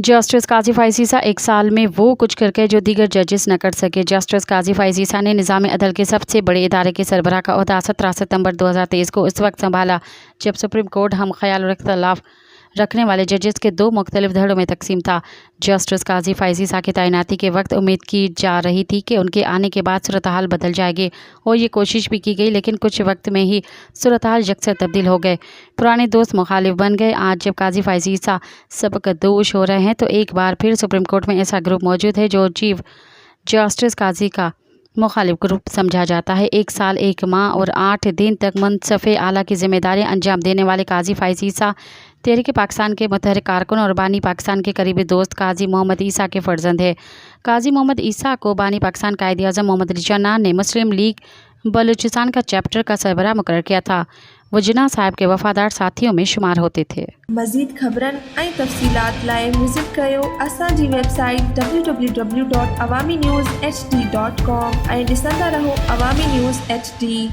Justice काजी फाइज़ एक साल में वो कुछ करके जो दीगर जजेस न कर सके। जस्टिस काजी फाइज़ ने निज़ाम अदल के सबसे बड़े इदारे के सरबराह का ओहदा 17 सितंबर 2023 को उस वक्त संभाला जब सुप्रीम कोर्ट हम ख्याल और इख्तलाफ रखने वाले जजेस के दो मुख्तलिफ धड़ों में तकसीम था। जस्टिस काजी फाइज़ की तैनाती के वक्त उम्मीद की जा रही थी कि उनके आने के बाद सूरत हाल बदल जाएगी और ये कोशिश भी की गई, लेकिन कुछ वक्त में ही सूरत हाल यकसर तब्दील हो गए। पुराने दोस्त मुखालिफ बन गए। आज जब काजी फाइज़ सबकदोश हो रहे हैं तो एक बार फिर सुप्रीम कोर्ट में ऐसा ग्रुप मौजूद है जो चीफ जस्टिस काजी का मुखालिफ ग्रुप समझा जाता है। 1 साल 1 माह और 8 दिन तक मुनसफ़े आला की जिम्मेदारियां अंजाम देने वाले काजी फाइज़ तहरीक पाकिस्तान के मुतहर्रिक कारकुन और बानी पाकिस्तान के करीबी दोस्त काजी मोहम्मद ईसा के फ़र्जंद है। काजी मोहम्मद ईसा को बानी पाकिस्तान कायद आज़म मोहम्मद रिजा ने मुस्लिम लीग बलूचिस्तान का चैप्टर का सरबराह मुकर्रर किया था। वो जिन्ना साहब के वफादार साथियों में शुमार होते थे। मज़ीद ख़बरन ऐं तफ़सीलात लाइ विज़िट कयो असांजी वेबसाइट www.awamiNewsHD.com ऐं ॾिसंदा रहो अवामी न्यूज़ HD।